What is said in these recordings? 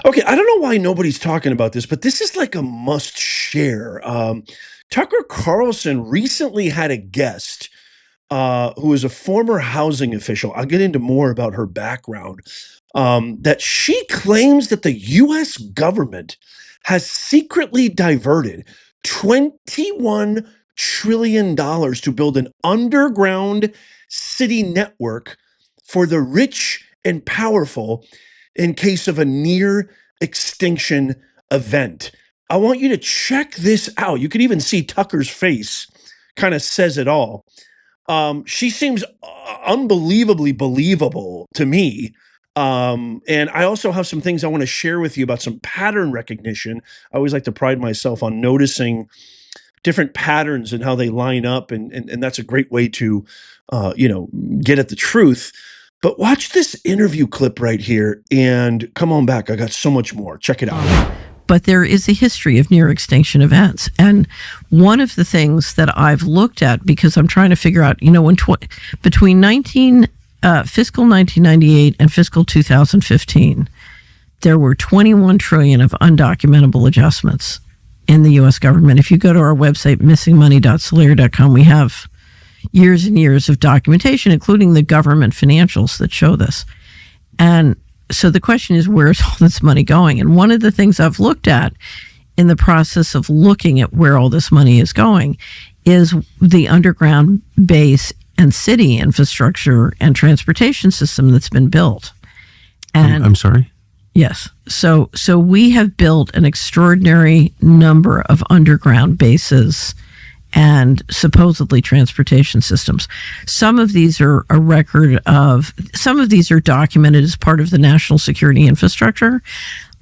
Okay, I don't know why nobody's talking about this, but this is like a must share. Tucker Carlson recently had a guest who is a former housing official. I'll get into more about her background. That she claims that the US government has secretly diverted $21 trillion to build an underground city network for the rich and powerful in case of a near extinction event. I want you to check this out. You can even see Tucker's face kind of says it all. She seems unbelievably believable to me. And I also have some things I want to share with you about some pattern recognition. I always like to pride myself on noticing different patterns and how they line up. And that's a great way to, get at the truth. But watch this interview clip right here and come on back. I got so much more. Check it out. But there is a history of near extinction events. And one of the things that I've looked at, because I'm trying to figure out, between fiscal 1998 and fiscal 2015, there were 21 trillion of undocumentable adjustments in the U.S. government. If you go to our website, missingmoney.solera.com, we have years and years of documentation, including the government financials that show this. And so the question is, where's all this money going? And one of the things I've looked at in the process of looking at where all this money is going is the underground base and city infrastructure and transportation system that's been built. And I'm sorry? Yes. So we have built an extraordinary number of underground bases and supposedly transportation systems. Some of these are some of these are documented as part of the national security infrastructure.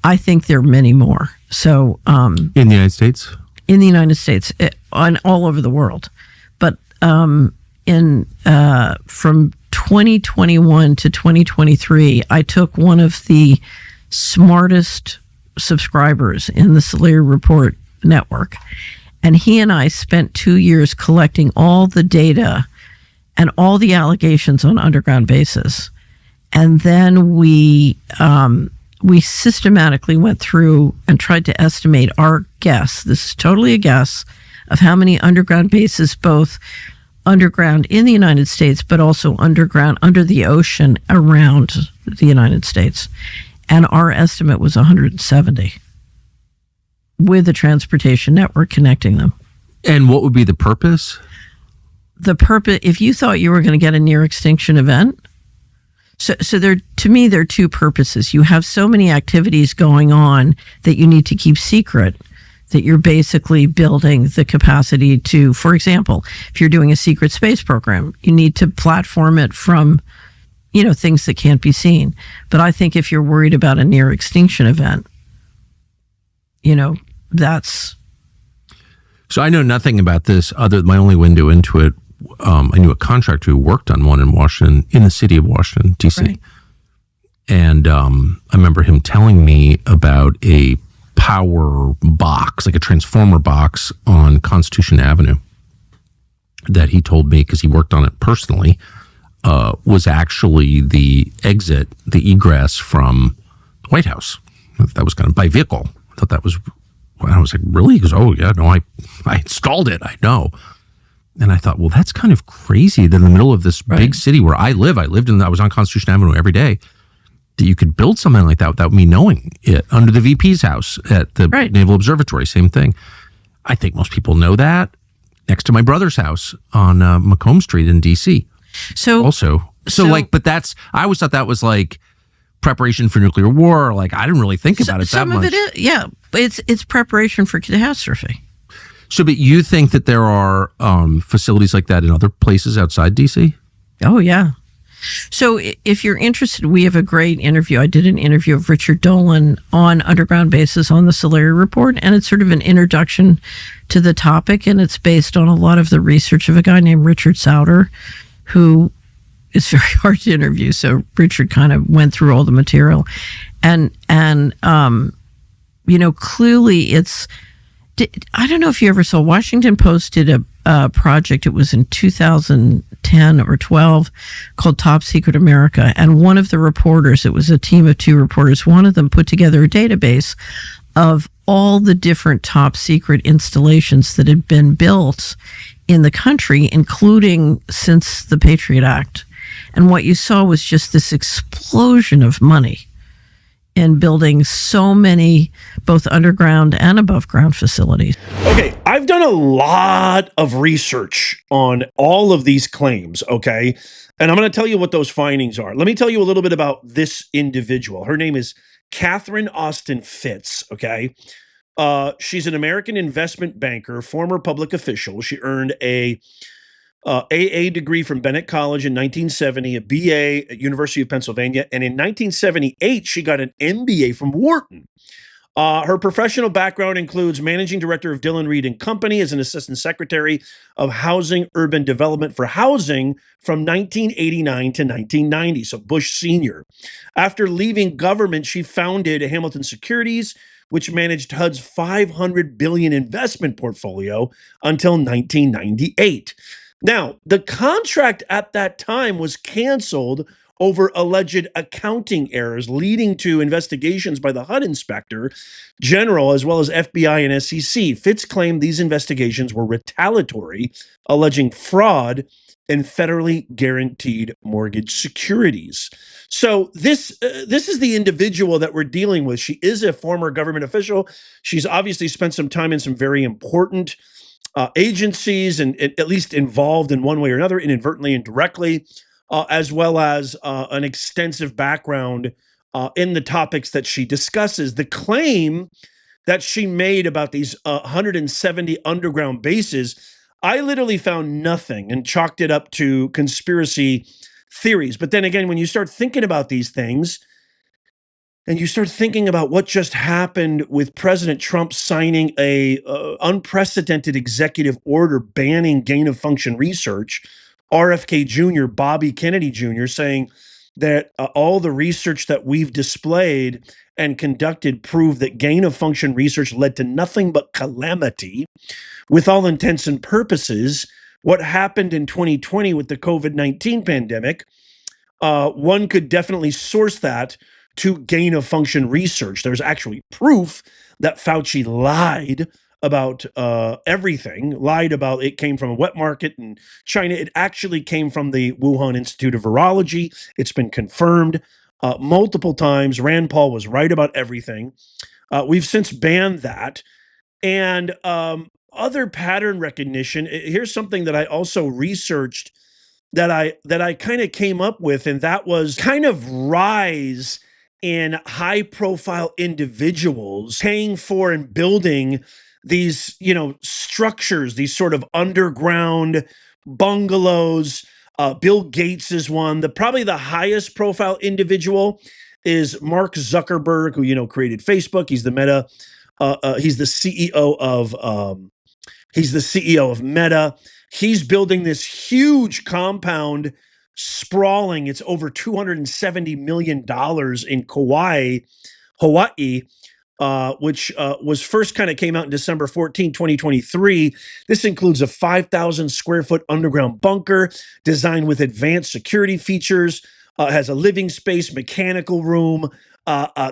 I think there are many more. So in the United States? In the United States, all over the world. But from 2021 to 2023, I took one of the smartest subscribers in the Solera Report network, and he and I spent 2 years collecting all the data and all the allegations on underground bases. And then we systematically went through and tried to estimate our guess. This is totally a guess of how many underground bases, both underground in the United States, but also underground under the ocean around the United States. And our estimate was 170. With a transportation network connecting them. And what would be the purpose? The purpose, if you thought you were going to get a near extinction event, so to me, there are two purposes. You have so many activities going on that you need to keep secret, that you're basically building the capacity to, for example, if you're doing a secret space program, you need to platform it from, things that can't be seen. But I think if you're worried about a near extinction event, that's... So I know nothing about this other than my only window into it. I knew a contractor who worked on one in Washington, in the city of Washington, D.C. Right. And I remember him telling me about a power box, like a transformer box on Constitution Avenue that he told me, because he worked on it personally, was actually the exit, the egress from the White House. That was kind of by vehicle. I thought that was... I was like, really? He goes, oh, yeah, no, I installed it. I know. And I thought, well, that's kind of crazy that in the middle of this big city where I lived I was on Constitution Avenue every day, that you could build something like that without me knowing it. Under the VP's house at the Naval Observatory, same thing. I think most people know that. Next to my brother's house on Macomb Street in D.C. But that's, I always thought that was like preparation for nuclear war. Like, I didn't really think about it that much. Some of it is, yeah. It's preparation for catastrophe. So, but you think that there are facilities like that in other places outside D.C.? Oh, yeah. So if you're interested, we have a great interview. I did an interview of Richard Dolan on underground bases on the Solera Report, and it's sort of an introduction to the topic, and it's based on a lot of the research of a guy named Richard Sauter, who is very hard to interview. So Richard kind of went through all the material, and clearly I don't know if you ever saw, Washington Post did a project. It was in 2010 or 12 called Top Secret America. And one of the reporters, it was a team of 2 reporters, one of them put together a database of all the different top secret installations that had been built in the country, including since the Patriot Act. And what you saw was just this explosion of money in building so many both underground and above ground facilities. Okay, I've done a lot of research on all of these claims, okay? And I'm going to tell you what those findings are. Let me tell you a little bit about this individual. Her name is Katherine Austin Fitz, okay? She's an American investment banker, former public official. She earned a AA degree from Bennett College in 1970, a BA at University of Pennsylvania, and in 1978, she got an MBA from Wharton. Her professional background includes managing director of Dillon Reed and Company as an assistant secretary of housing urban development for housing from 1989 to 1990, so Bush Sr. After leaving government, she founded Hamilton Securities, which managed HUD's $500 billion investment portfolio until 1998. Now, the contract at that time was canceled over alleged accounting errors, leading to investigations by the HUD inspector general, as well as FBI and SEC. Fitz claimed these investigations were retaliatory, alleging fraud in federally guaranteed mortgage securities. So this is the individual that we're dealing with. She is a former government official. She's obviously spent some time in some very important agencies and at least involved in one way or another, inadvertently and directly, as well as an extensive background in the topics that she discusses. The claim that she made about these 170 underground bases, I literally found nothing and chalked it up to conspiracy theories. But then again, when you start thinking about these things, and you start thinking about what just happened with President Trump signing a unprecedented executive order banning gain-of-function research, RFK Jr., Bobby Kennedy Jr., saying that all the research that we've displayed and conducted prove that gain-of-function research led to nothing but calamity. With all intents and purposes, what happened in 2020 with the COVID-19 pandemic, one could definitely source that to gain-of-function research. There's actually proof that Fauci lied about everything, lied about it came from a wet market in China. It actually came from the Wuhan Institute of Virology. It's been confirmed multiple times. Rand Paul was right about everything. We've since banned that. And other pattern recognition, here's something that I also researched that I kind of came up with, and that was kind of rise in high profile individuals paying for and building these, structures, these sort of underground bungalows. Bill Gates is one. Probably the highest profile individual is Mark Zuckerberg, who, created Facebook. He's the Meta. He's the CEO of Meta. He's building this huge compound, sprawling. It's over $270 million in Hawaii, which was first kind of came out in December 14, 2023. This includes a 5,000 square foot underground bunker designed with advanced security features, has a living space, mechanical room.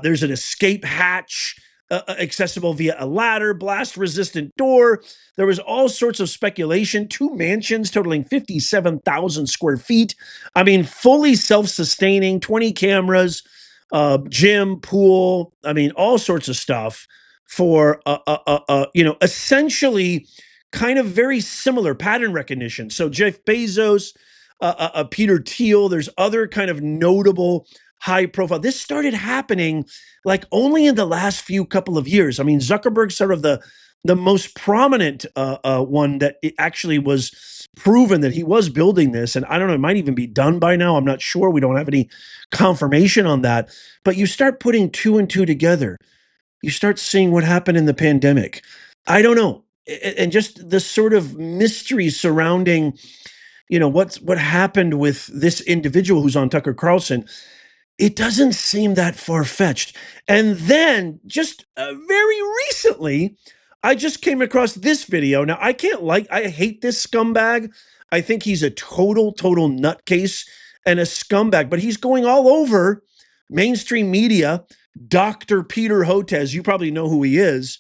There's an escape hatch, accessible via a ladder, blast-resistant door. There was all sorts of speculation. 2 mansions totaling 57,000 square feet. I mean, fully self-sustaining, 20 cameras, gym, pool. I mean, all sorts of stuff for, essentially kind of very similar pattern recognition. So Jeff Bezos, Peter Thiel, there's other kind of notable high profile. This started happening like only in the last few couple of years. I mean, Zuckerberg's sort of the most prominent one that it actually was proven that he was building this. And I don't know, it might even be done by now. I'm not sure. We don't have any confirmation on that. But you start putting 2 and 2 together. You start seeing what happened in the pandemic. I don't know. And just the sort of mystery surrounding, what happened with this individual who's on Tucker Carlson. It doesn't seem that far-fetched. And then just very recently, I just came across this video. Now, I hate this scumbag. I think he's a total nutcase and a scumbag, but he's going all over mainstream media. Dr. Peter Hotez, you probably know who he is.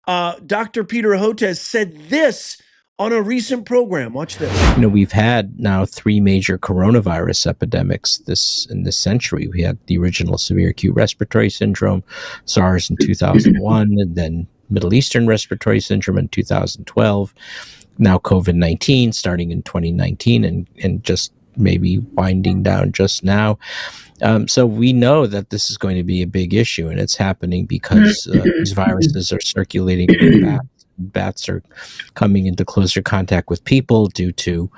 Dr. Peter Hotez said this on a recent program. Watch this. We've had now 3 major coronavirus epidemics in this century. We had the original severe acute respiratory syndrome, SARS in 2001, and then Middle Eastern respiratory syndrome in 2012. Now COVID-19 starting in 2019 and just maybe winding down just now. So we know that this is going to be a big issue, and it's happening because these viruses are circulating in bats. Bats are coming into closer contact with people due to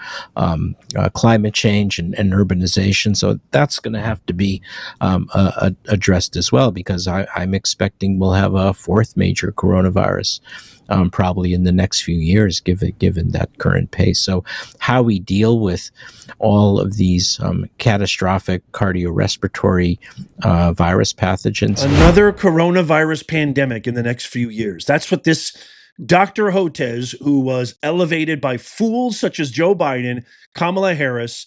climate change and urbanization. So that's going to have to be addressed as well, because I'm expecting we'll have a 4th major coronavirus probably in the next few years, given that current pace. So how we deal with all of these catastrophic cardiorespiratory virus pathogens. Another coronavirus pandemic in the next few years. That's what this Dr. Hotez, who was elevated by fools such as Joe Biden, Kamala Harris,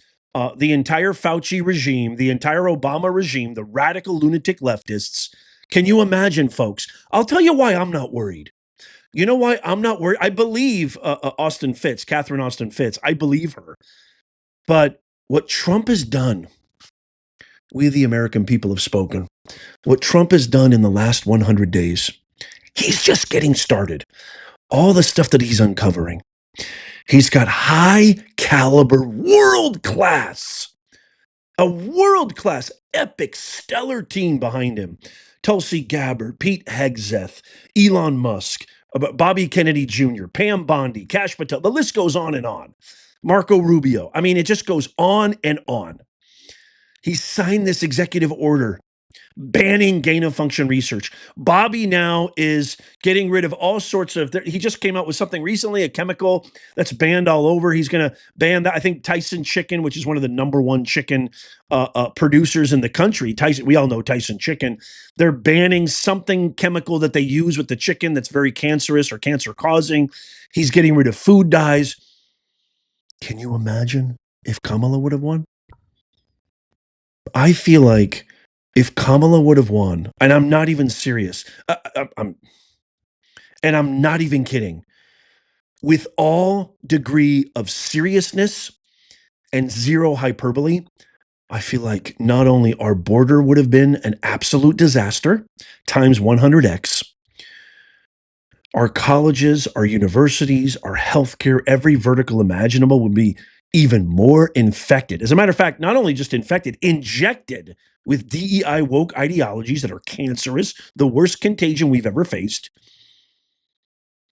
the entire Fauci regime, the entire Obama regime, the radical lunatic leftists. Can you imagine, folks? I'll tell you why I'm not worried. You know why I'm not worried? I believe Austin Fitz, Katherine Austin Fitz. I believe her. But what Trump has done, we the American people have spoken. What Trump has done in the last 100 days, he's just getting started. All the stuff that he's uncovering. He's got high caliber, a world-class, epic, stellar team behind him. Tulsi Gabbard, Pete Hegseth, Elon Musk, Bobby Kennedy Jr., Pam Bondi, Kash Patel. The list goes on and on. Marco Rubio. I mean, it just goes on and on. He signed this executive order banning gain-of-function research. Bobby now is getting rid of all sorts of, he just came out with something recently, a chemical that's banned all over. He's going to ban that. I think Tyson Chicken, which is one of the #1 chicken producers in the country. Tyson, we all know Tyson Chicken. They're banning something chemical that they use with the chicken that's very cancerous or cancer-causing. He's getting rid of food dyes. Can you imagine if Kamala would have won? I feel like if Kamala would have won, and I'm not even serious, I'm not even kidding, with all degree of seriousness and zero hyperbole, I feel like not only our border would have been an absolute disaster, times 100x, our colleges, our universities, our healthcare, every vertical imaginable would be even more infected. As a matter of fact, not only just infected, injected with DEI woke ideologies that are cancerous, the worst contagion we've ever faced.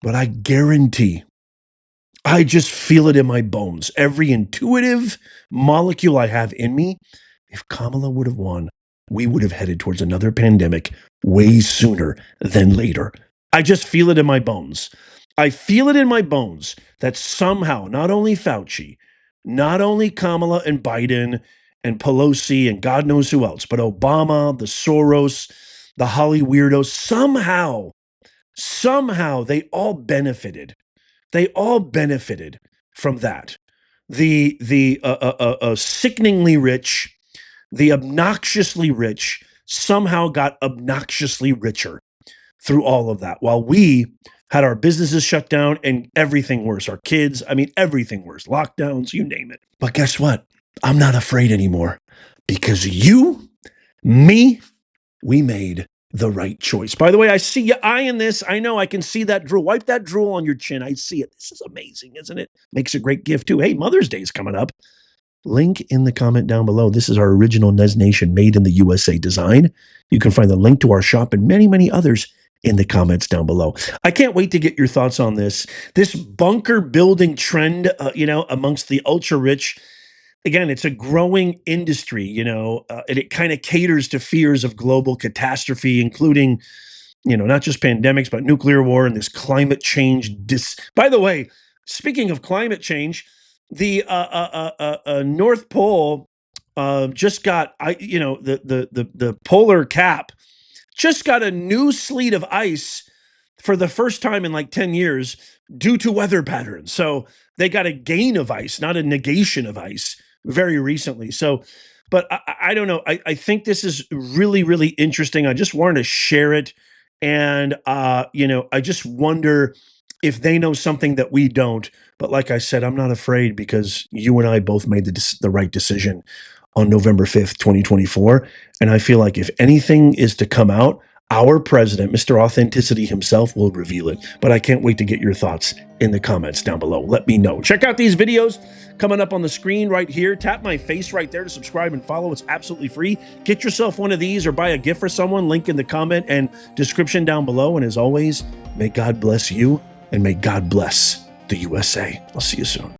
But I guarantee, I just feel it in my bones, every intuitive molecule I have in me, if Kamala would have won, we would have headed towards another pandemic way sooner than later. I just feel it in my bones. I feel it in my bones that somehow, not only Fauci, not only Kamala and Biden and Pelosi and God knows who else, but Obama, the Soros, the Holly weirdos, somehow they all benefited. They all benefited from that. The sickeningly rich, the obnoxiously rich somehow got obnoxiously richer through all of that, while we had our businesses shut down and everything worse. Our kids, I mean, everything worse. Lockdowns, you name it. But guess what? I'm not afraid anymore because you, me, we made the right choice. By the way, I see you eyeing this. I know I can see that drool. Wipe that drool on your chin. I see it. This is amazing, isn't it? Makes a great gift too. Hey, Mother's Day is coming up. Link in the comment down below. This is our original Nez Nation made in the USA design. You can find the link to our shop and many, many others in the comments down below. I can't wait to get your thoughts on this. This bunker building trend, amongst the ultra rich. Again, it's a growing industry, and it kind of caters to fears of global catastrophe, including, not just pandemics, but nuclear war and this climate change. By the way, speaking of climate change, the North Pole just got, the polar cap just got a new sleet of ice for the first time in like 10 years due to weather patterns. So they got a gain of ice, not a negation of ice very recently. So, but I don't know. I think this is really, really interesting. I just wanted to share it. And, I just wonder if they know something that we don't. But like I said, I'm not afraid because you and I both made the right decision on November 5th, 2024. And I feel like if anything is to come out, our president, Mr. Authenticity himself, will reveal it. But I can't wait to get your thoughts in the comments down below. Let me know. Check out these videos coming up on the screen right here. Tap my face right there to subscribe and follow. It's absolutely free. Get yourself one of these or buy a gift for someone. Link in the comment and description down below. And as always, may God bless you and may God bless the USA. I'll see you soon.